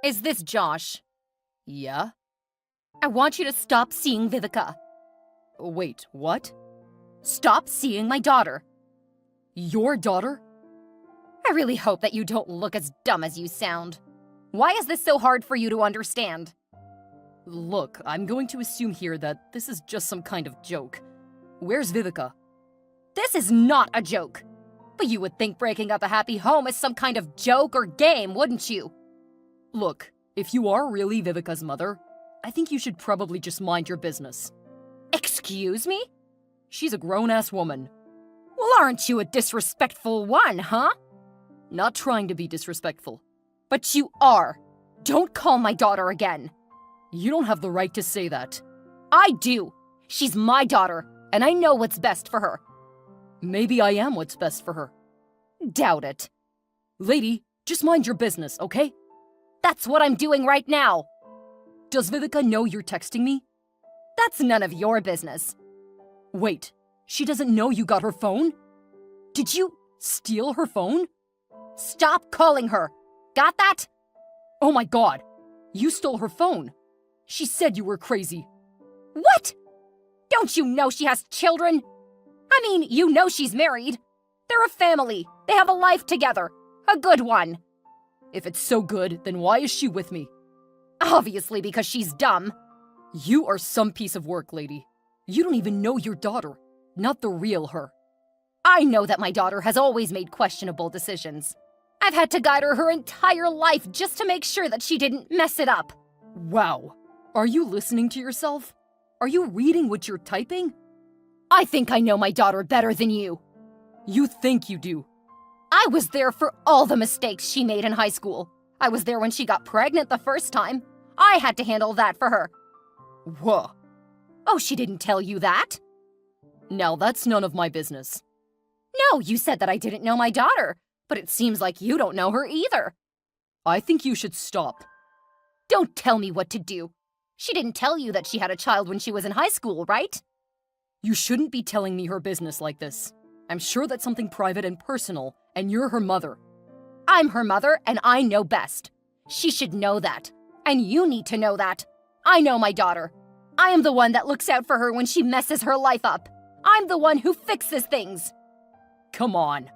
Is this Josh? Yeah? I want you to stop seeing Vivica. Wait, what? Stop seeing my daughter. Your daughter? I really hope that you don't look as dumb as you sound. Why is this so hard for you to understand? Look, I'm going to assume here that this is just some kind of joke. Where's Vivica? This is not a joke. But you would think breaking up a happy home is some kind of joke or game, wouldn't you? Look, if you are really Vivica's mother, I think you should probably just mind your business. Excuse me? She's a grown-ass woman. Well, aren't you a disrespectful one, huh? Not trying to be disrespectful. But you are. Don't call my daughter again. You don't have the right to say that. I do. She's my daughter, and I know what's best for her. Maybe I am what's best for her. Doubt it. Lady, just mind your business, okay? That's what I'm doing right now. Does Vivica know you're texting me? That's none of your business. Wait, she doesn't know you got her phone? Did you steal her phone? Stop calling her. Got that? Oh my god, you stole her phone. She said you were crazy. What? Don't you know she has children? I mean, you know she's married. They're a family. They have a life together. A good one. If it's so good, then why is she with me? Obviously because she's dumb. You are some piece of work, lady. You don't even know your daughter, not the real her. I know that my daughter has always made questionable decisions. I've had to guide her entire life just to make sure that she didn't mess it up. Wow. Are you listening to yourself? Are you reading what you're typing? I think I know my daughter better than you. You think you do. I was there for all the mistakes she made in high school. I was there when she got pregnant the first time. I had to handle that for her. Whoa. Oh, she didn't tell you that? Now that's none of my business. No, you said that I didn't know my daughter, but it seems like you don't know her either. I think you should stop. Don't tell me what to do. She didn't tell you that she had a child when she was in high school, right? You shouldn't be telling me her business like this. I'm sure that's something private and personal, and you're her mother. I'm her mother, and I know best. She should know that. And you need to know that. I know my daughter. I am the one that looks out for her when she messes her life up. I'm the one who fixes things. Come on.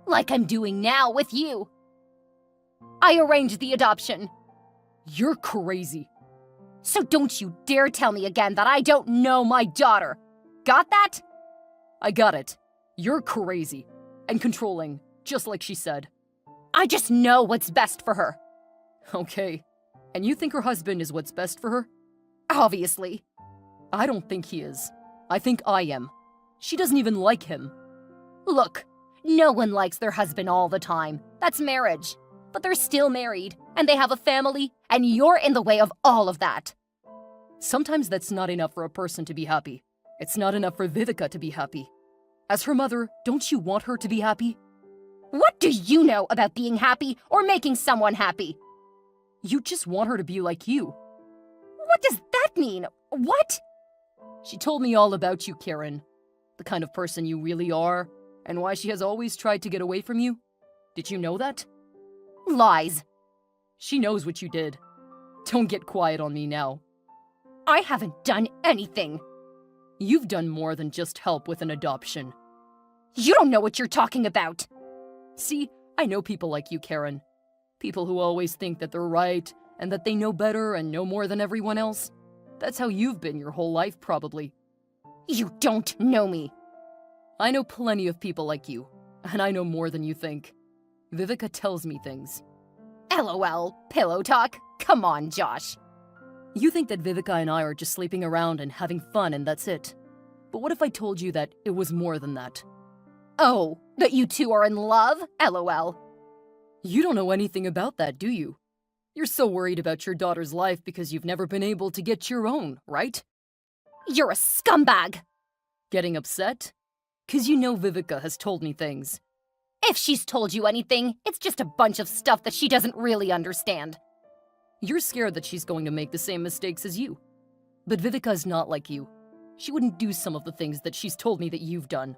Like I'm doing now with you. I arranged the adoption. You're crazy. So don't you dare tell me again that I don't know my daughter. Got that? I got it. You're crazy. And controlling, just like she said. I just know what's best for her. Okay. And you think her husband is what's best for her? Obviously. I don't think he is. I think I am. She doesn't even like him. Look, no one likes their husband all the time. That's marriage. But they're still married, and they have a family, and you're in the way of all of that. Sometimes that's not enough for a person to be happy. It's not enough for Vivica to be happy. As her mother, don't you want her to be happy? What do you know about being happy or making someone happy? You just want her to be like you. What does that mean? What? She told me all about you, Karen. The kind of person you really are, and why she has always tried to get away from you. Did you know that? Lies. She knows what you did. Don't get quiet on me now. I haven't done anything. You've done more than just help with an adoption. You don't know what you're talking about. See, I know people like you, Karen. People who always think that they're right, and that they know better and know more than everyone else. That's how you've been your whole life, probably. You don't know me. I know plenty of people like you, and I know more than you think. Vivica tells me things. LOL, pillow talk. Come on, Josh. You think that Vivica and I are just sleeping around and having fun and that's it. But what if I told you that it was more than that? Oh, that you two are in love? LOL. You don't know anything about that, do you? You're so worried about your daughter's life because you've never been able to get your own, right? You're a scumbag. Getting upset? 'Cause you know Vivica has told me things. If she's told you anything, it's just a bunch of stuff that she doesn't really understand. You're scared that she's going to make the same mistakes as you. But Vivica is not like you. She wouldn't do some of the things that she's told me that you've done.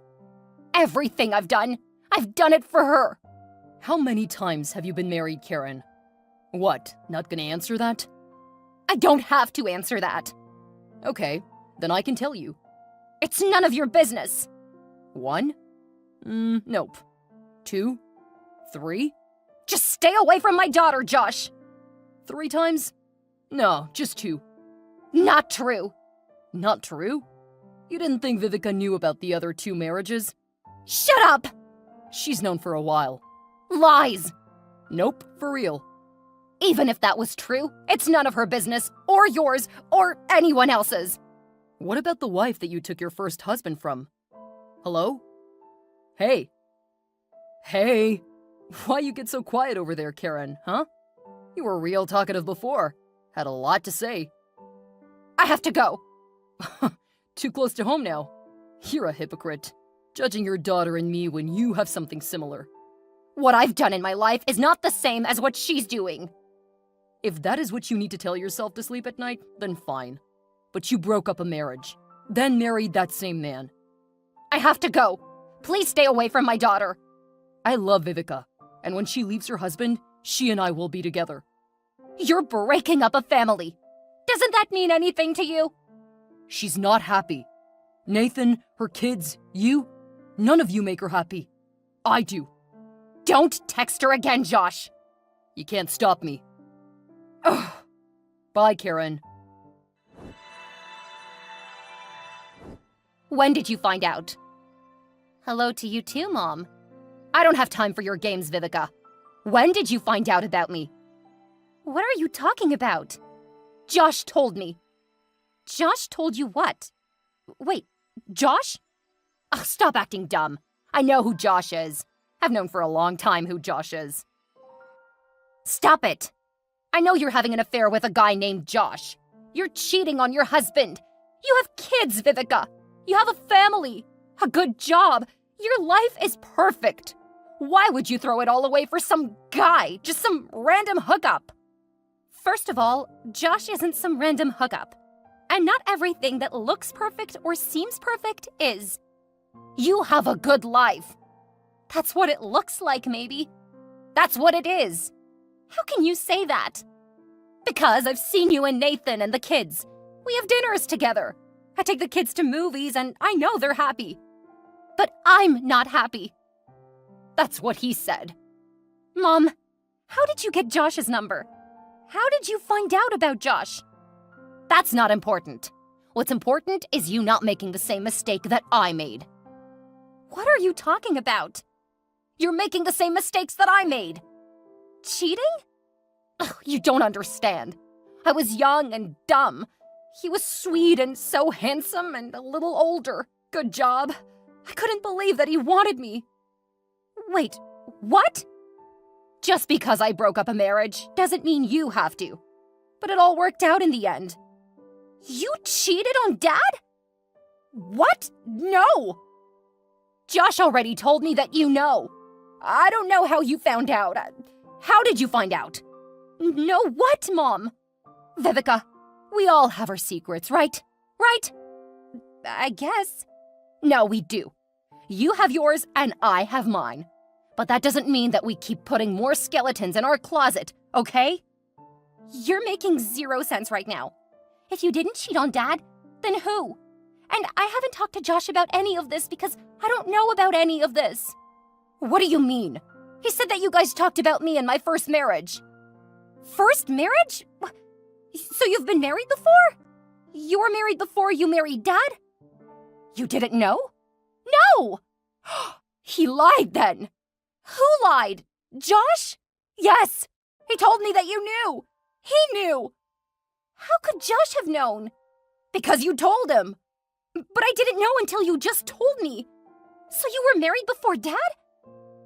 Everything I've done it for her. How many times have you been married, Karen? What, not gonna answer that? I don't have to answer that. Okay, then I can tell you. It's none of your business. 1? Nope. 2? 3? Just stay away from my daughter, Josh. 3 times? No, just 2. Not true. Not true? You didn't think Vivica knew about the other 2 marriages? Shut up! She's known for a while. Lies! Nope, for real. Even if that was true, it's none of her business, or yours, or anyone else's. What about the wife that you took your first husband from? Hello? Hey. Hey. Why you get so quiet over there, Karen, huh? You were real talkative before. Had a lot to say. I have to go. Too close to home now. You're a hypocrite, judging your daughter and me when you have something similar. What I've done in my life is not the same as what she's doing. If that is what you need to tell yourself to sleep at night, then fine. But you broke up a marriage, then married that same man. I have to go. Please stay away from my daughter. I love Vivica, and when she leaves her husband, she and I will be together. You're breaking up a family. Doesn't that mean anything to you? She's not happy. Nathan, her kids, you, none of you make her happy. I do. Don't text her again, Josh. You can't stop me. Ugh. Bye, Karen. When did you find out? Hello to you too, Mom. I don't have time for your games, Vivica. When did you find out about me? What are you talking about? Josh told me. Josh told you what? Wait, Josh? Oh, stop acting dumb. I know who Josh is. I've known for a long time who Josh is. Stop it. I know you're having an affair with a guy named Josh. You're cheating on your husband. You have kids, Vivica. You have a family, a good job. Your life is perfect. Why would you throw it all away for some guy, just some random hookup? First of all, Josh isn't some random hookup. And not everything that looks perfect or seems perfect is. You have a good life. That's what it looks like, maybe. That's what it is. How can you say that? Because I've seen you and Nathan and the kids. We have dinners together. I take the kids to movies and I know they're happy. But I'm not happy. That's what he said. Mom, how did you get Josh's number? How did you find out about Josh? That's not important. What's important is you not making the same mistake that I made. What are you talking about? You're making the same mistakes that I made. Cheating? Ugh, you don't understand. I was young and dumb. He was sweet and so handsome and a little older. Good job. I couldn't believe that he wanted me. Wait, what? Just because I broke up a marriage doesn't mean you have to. But it all worked out in the end. You cheated on Dad? What? No! Josh already told me that you know. I don't know how you found out. How did you find out? No what, Mom? Vivica, we all have our secrets, right? Right? I guess. No, we do. You have yours and I have mine. But that doesn't mean that we keep putting more skeletons in our closet, okay? You're making zero sense right now. If you didn't cheat on Dad, then who? And I haven't talked to Josh about any of this because I don't know about any of this. What do you mean? He said that you guys talked about me and my first marriage. First marriage? So you've been married before? You were married before you married Dad? You didn't know? No! He lied then. Who lied? Josh? Yes. He told me that you knew. He knew. How could Josh have known? Because you told him. But I didn't know until you just told me. So you were married before Dad?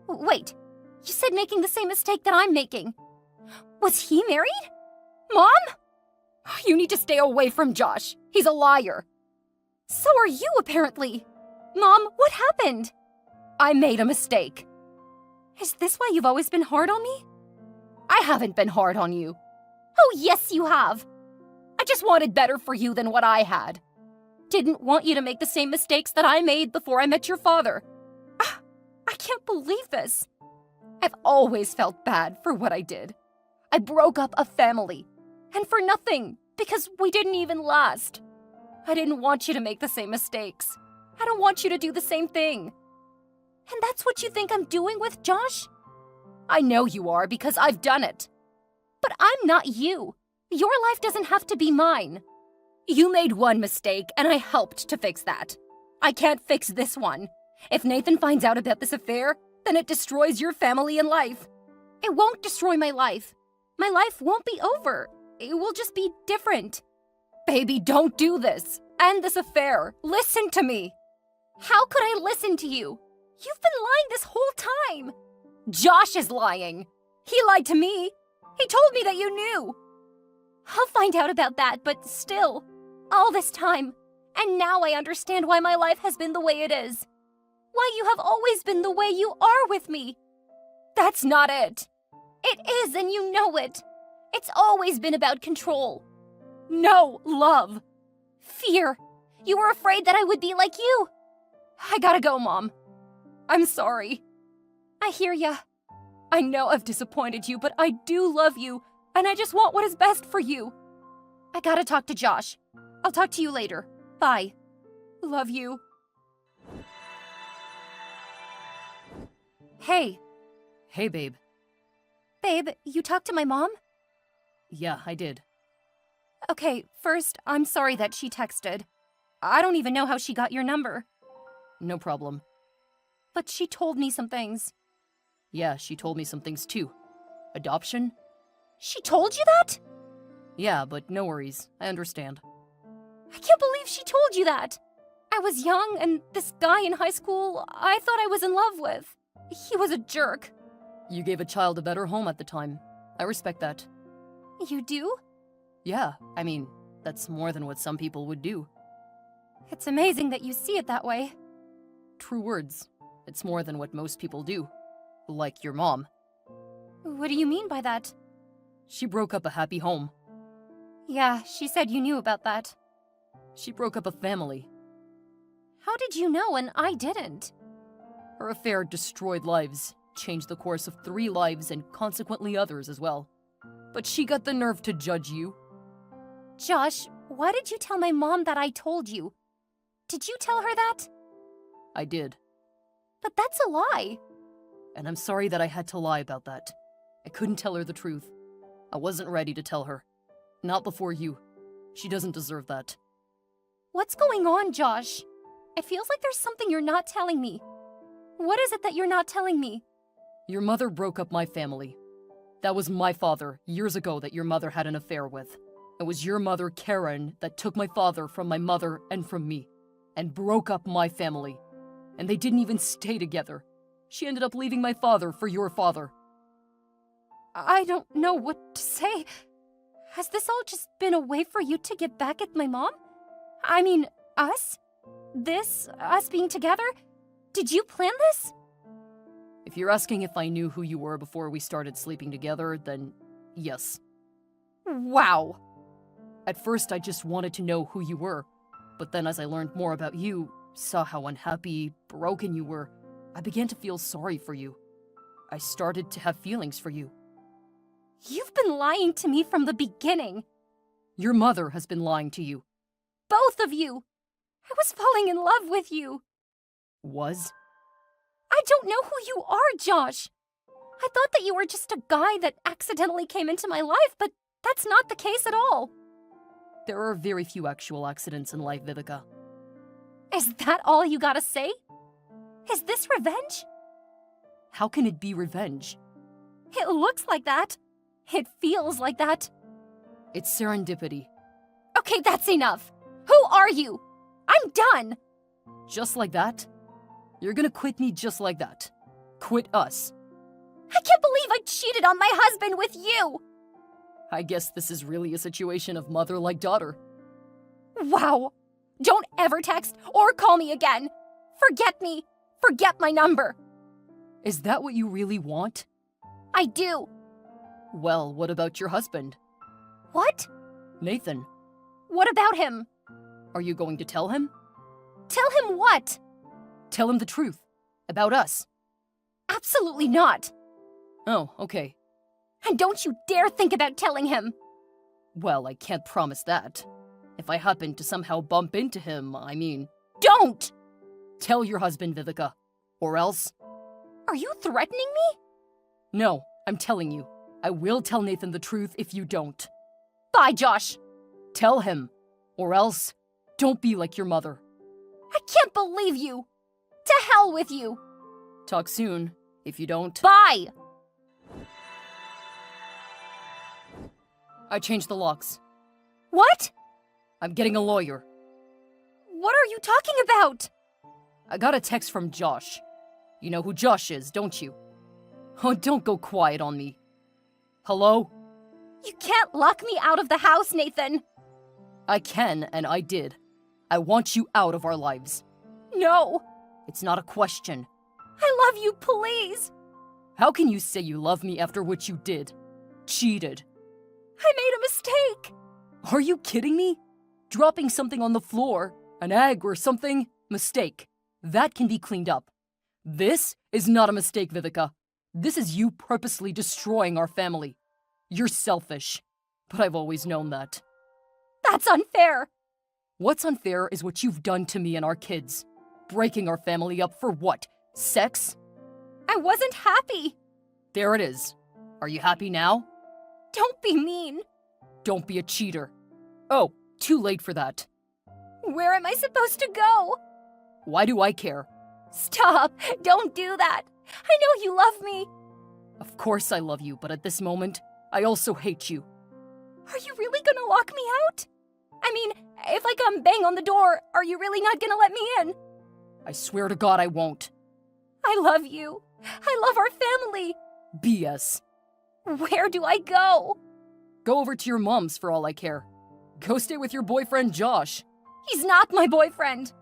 Wait, you said making the same mistake that I'm making. Was he married? Mom? You need to stay away from Josh. He's a liar. So are you, apparently. Mom, what happened? I made a mistake. Is this why you've always been hard on me? I haven't been hard on you. Oh, yes, you have. I just wanted better for you than what I had. Didn't want you to make the same mistakes that I made before I met your father. I can't believe this. I've always felt bad for what I did. I broke up a family. And for nothing, because we didn't even last. I didn't want you to make the same mistakes. I don't want you to do the same thing. And that's what you think I'm doing with Josh? I know you are because I've done it. But I'm not you. Your life doesn't have to be mine. You made one mistake, and I helped to fix that. I can't fix this one. If Nathan finds out about this affair, then it destroys your family and life. It won't destroy my life. My life won't be over. It will just be different. Baby, don't do this. End this affair. Listen to me. How could I listen to you? You've been lying this whole time. Josh is lying. He lied to me. He told me that you knew. I'll find out about that, but still, all this time, and now I understand why my life has been the way it is. Why you have always been the way you are with me. That's not it. It is, and you know it. It's always been about control. No, love. Fear. You were afraid that I would be like you. I gotta go, Mom. I'm sorry. I hear ya. I know I've disappointed you, but I do love you, and I just want what is best for you. I gotta talk to Josh. I'll talk to you later. Bye. Love you. Hey. Hey, babe. Babe, you talked to my mom? Yeah, I did. Okay, first, I'm sorry that she texted. I don't even know how she got your number. No problem. But she told me some things. Yeah, she told me some things too. Adoption? She told you that? Yeah, but no worries. I understand. I can't believe she told you that. I was young, and this guy in high school I thought I was in love with. He was a jerk. You gave a child a better home at the time. I respect that. You do? Yeah, I mean, that's more than what some people would do. It's amazing that you see it that way. True words. It's more than what most people do. Like your mom. What do you mean by that? She broke up a happy home. Yeah, she said you knew about that. She broke up a family. How did you know and I didn't? Her affair destroyed lives, changed the course of 3 lives and consequently others as well. But she got the nerve to judge you. Josh, why did you tell my mom that I told you? Did you tell her that? I did. But that's a lie. And I'm sorry that I had to lie about that. I couldn't tell her the truth. I wasn't ready to tell her. Not before you. She doesn't deserve that. What's going on, Josh? It feels like there's something you're not telling me. What is it that you're not telling me? Your mother broke up my family. That was my father, years ago, that your mother had an affair with. It was your mother, Karen, that took my father from my mother and from me, and broke up my family. And they didn't even stay together. She ended up leaving my father for your father. I don't know what to say. Has this all just been a way for you to get back at my mom? I mean, us? Us being together? Did you plan this? If you're asking if I knew who you were before we started sleeping together, then yes. Wow. At first, I just wanted to know who you were. But then as I learned more about you, saw how unhappy, broken you were, I began to feel sorry for you. I started to have feelings for you. You've been lying to me from the beginning. Your mother has been lying to you. Both of you. I was falling in love with you. Was? I don't know who you are, Josh. I thought that you were just a guy that accidentally came into my life, but that's not the case at all. There are very few actual accidents in life, Vivica. Is that all you gotta say? Is this revenge? How can it be revenge? It looks like that. It feels like that. It's serendipity. Okay, that's enough. Who are you? I'm done. Just like that? You're gonna quit me just like that. Quit us. I can't believe I cheated on my husband with you. I guess this is really a situation of mother like daughter. Wow. Don't ever text or call me again. Forget me. Forget my number. Is that what you really want? I do. Well, what about your husband? What? Nathan. What about him? Are you going to tell him? Tell him what? Tell him the truth. About us. Absolutely not. Oh, okay. And don't you dare think about telling him! Well, I can't promise that. If I happen to somehow bump into him, Don't! Tell your husband, Viveka. Or else... Are you threatening me? No, I'm telling you. I will tell Nathan the truth if you don't. Bye, Josh! Tell him. Or else, don't be like your mother. I can't believe you! To hell with you! Talk soon, if you don't. Bye! I changed the locks. What? I'm getting a lawyer. What are you talking about? I got a text from Josh. You know who Josh is, don't you? Oh, don't go quiet on me. Hello? You can't lock me out of the house, Nathan! I can, and I did. I want you out of our lives. No! It's not a question. I love you, please! How can you say you love me after what you did? Cheated. I made a mistake! Are you kidding me? Dropping something on the floor, an egg or something, mistake. That can be cleaned up. This is not a mistake, Viveka. This is you purposely destroying our family. You're selfish, but I've always known that. That's unfair! What's unfair is what you've done to me and our kids. Breaking our family up for what? Sex? I wasn't happy! There it is. Are you happy now? Don't be mean! Don't be a cheater. Oh, too late for that. Where am I supposed to go? Why do I care? Stop! Don't do that! I know you love me! Of course I love you, but at this moment, I also hate you. Are you really gonna lock me out? I mean, if I come bang on the door, are you really not gonna let me in? I swear to God I won't. I love you. I love our family. BS. Where do I go? Go over to your mom's for all I care. Go stay with your boyfriend Josh. He's not my boyfriend.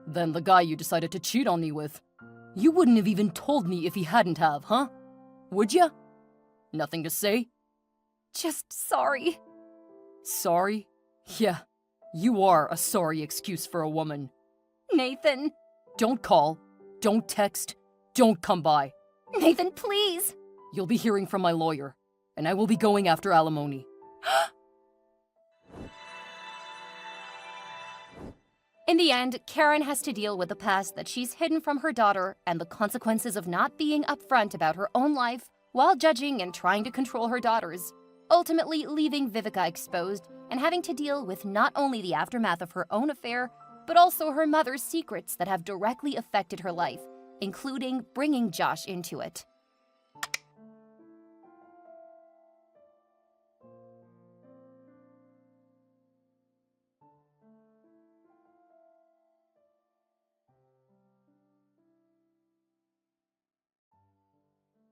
Then the guy you decided to cheat on me with. You wouldn't have even told me if he hadn't have, huh? Would ya? Nothing to say? Just sorry. Sorry? Yeah, you are a sorry excuse for a woman. Nathan. Don't call, don't text, don't come by. Nathan, please. You'll be hearing from my lawyer, and I will be going after alimony. In the end, Karen has to deal with the past that she's hidden from her daughter and the consequences of not being upfront about her own life while judging and trying to control her daughters, ultimately leaving Viveka exposed and having to deal with not only the aftermath of her own affair, but also her mother's secrets that have directly affected her life, including bringing Josh into it.